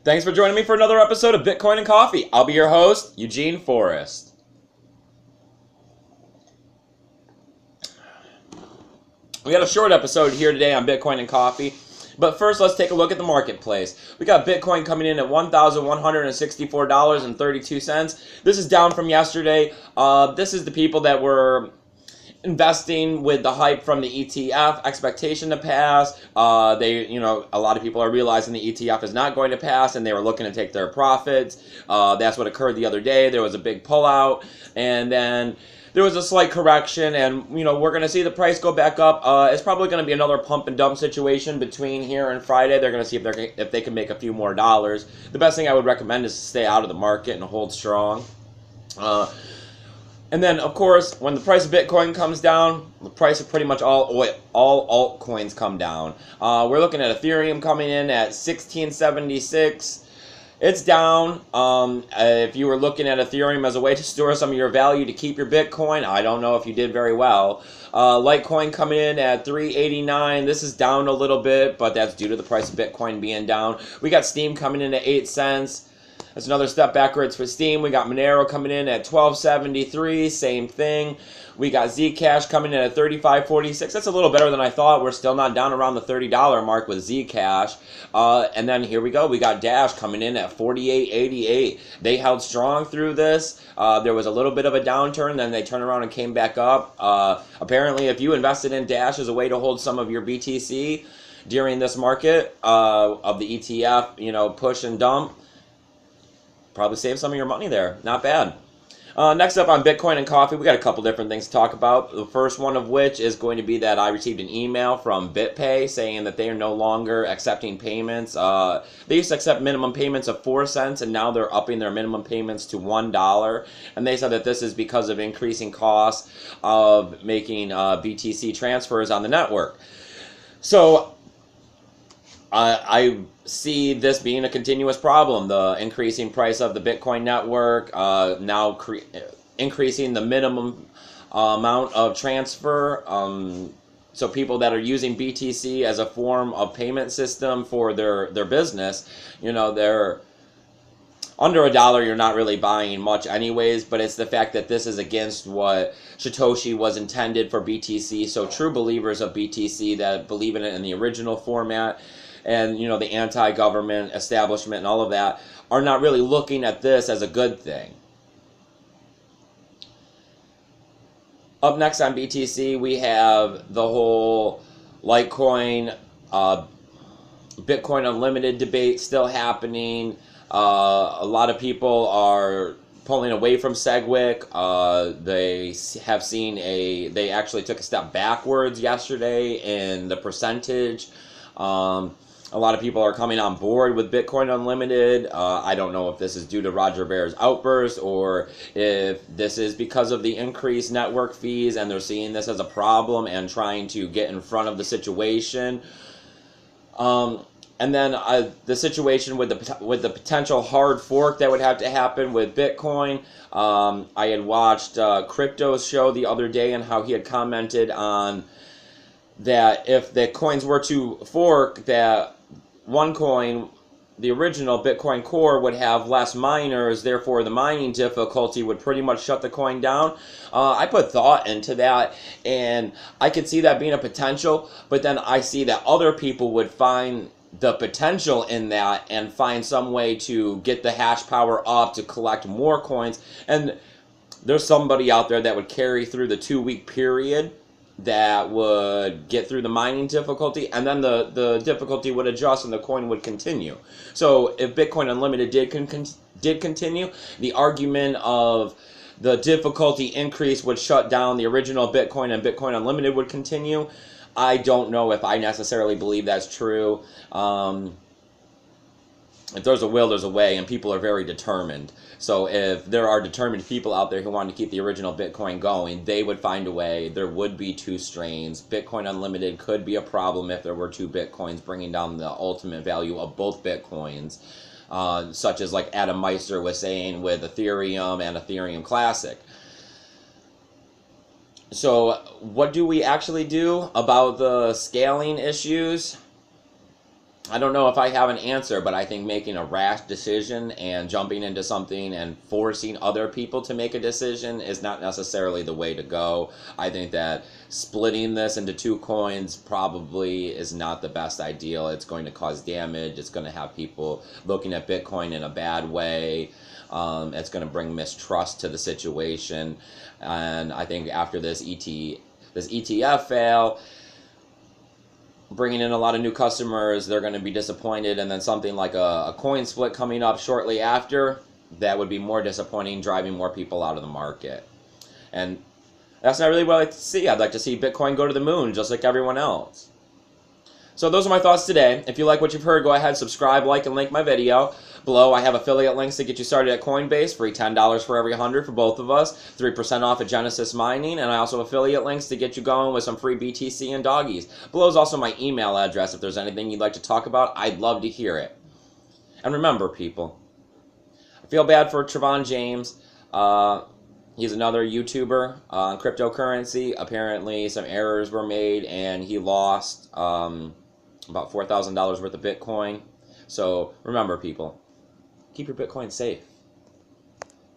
Thanks for joining me for another episode of Bitcoin and Coffee. I'll be your host, Eugene Forrest. We got a short episode here today on Bitcoin and Coffee. But first, let's take a look at the marketplace. We got Bitcoin coming in at $1,164.32. This is down from yesterday. This is the people that were investing with the hype from the ETF, expectation to pass. A lot of people are realizing the ETF is not going to pass, and they were looking to take their profits. That's what occurred the other day. There was a big pullout, and then there was a slight correction, and we're going to see the price go back up. It's probably going to be another pump and dump situation between here and Friday. They're going to see if they can make a few more dollars. The best thing I would recommend is to stay out of the market and hold strong. And then, of course, when the price of Bitcoin comes down, the price of pretty much all altcoins come down. We're looking at Ethereum coming in at 1676. It's down. If you were looking at Ethereum as a way to store some of your value to keep your Bitcoin, I don't know if you did very well. Litecoin coming in at 389. This is down a little bit, but that's due to the price of Bitcoin being down. We got Steam coming in at 8 cents. That's another step backwards for Steam. We got Monero coming in at 12.73, same thing. We got Zcash coming in at 35.46. That's a little better than I thought. We're still not down around the $30 mark with Zcash. And then here we go. We got Dash coming in at 48.88. They held strong through this. There was a little bit of a downturn, then they turned around and came back up. Apparently, if you invested in Dash as a way to hold some of your BTC during this market of the ETF, push and dump, probably save some of your money there. Not bad. Next up on Bitcoin and Coffee, we got a couple different things to talk about. The first one of which is going to be that I received an email from BitPay saying that they are no longer accepting payments. They used to accept minimum payments of 4 cents, and now they're upping their minimum payments to $1. And they said that this is because of increasing costs of making BTC transfers on the network. So I see this being a continuous problem. The increasing price of the Bitcoin network, now increasing the minimum amount of transfer. So people that are using BTC as a form of payment system for their business, they're under $1, you're not really buying much anyways, but it's the fact that this is against what Satoshi was intended for BTC. So true believers of BTC that believe in it in the original format, and the anti-government establishment and all of that, are not really looking at this as a good thing. Up next on BTC, we have the whole Litecoin, Bitcoin Unlimited debate still happening. A lot of people are pulling away from Segwick. They actually took a step backwards yesterday in the percentage. A lot of people are coming on board with Bitcoin Unlimited. I don't know if this is due to Roger Ver's outburst or if this is because of the increased network fees and they're seeing this as a problem and trying to get in front of the situation. And then the situation with the potential hard fork that would have to happen with Bitcoin. I had watched Crypto's show the other day and how he had commented on that if the coins were to fork, that one coin, the original Bitcoin Core, would have less miners, therefore the mining difficulty would pretty much shut the coin down. I put thought into that, and I could see that being a potential, but then I see that other people would find the potential in that and find some way to get the hash power up to collect more coins, and there's somebody out there that would carry through the 2-week period that would get through the mining difficulty, and then the difficulty would adjust and the coin would continue. So if Bitcoin Unlimited did continue, the argument of the difficulty increase would shut down the original Bitcoin and Bitcoin Unlimited would continue. I don't know if I necessarily believe that's true. If there's a will, there's a way, and people are very determined. So if there are determined people out there who want to keep the original Bitcoin going, they would find a way. There would be 2 strains. Bitcoin Unlimited could be a problem if there were 2 Bitcoins, bringing down the ultimate value of both Bitcoins, such as like Adam Meister was saying with Ethereum and Ethereum Classic. So what do we actually do about the scaling issues? I don't know if I have an answer, but I think making a rash decision and jumping into something and forcing other people to make a decision is not necessarily the way to go. I think that splitting this into two coins probably is not the best ideal. It's going to cause damage. It's going to have people looking at Bitcoin in a bad way. It's going to bring mistrust to the situation. And I think after this ETF fail, bringing in a lot of new customers, they're going to be disappointed, and then something like a coin split coming up shortly after, that would be more disappointing, driving more people out of the market. And that's not really what I like to see. I'd like to see Bitcoin go to the moon, just like everyone else. So those are my thoughts today. If you like what you've heard, go ahead, subscribe, like, and link my video. Below, I have affiliate links to get you started at Coinbase, free $10 for every 100 for both of us, 3% off at Genesis Mining, and I also have affiliate links to get you going with some free BTC and doggies. Below is also my email address. If there's anything you'd like to talk about, I'd love to hear it. And remember, people, I feel bad for Trevon James. He's another YouTuber on cryptocurrency. Apparently, some errors were made, and he lost about $4,000 worth of Bitcoin. So remember, people, keep your Bitcoin safe.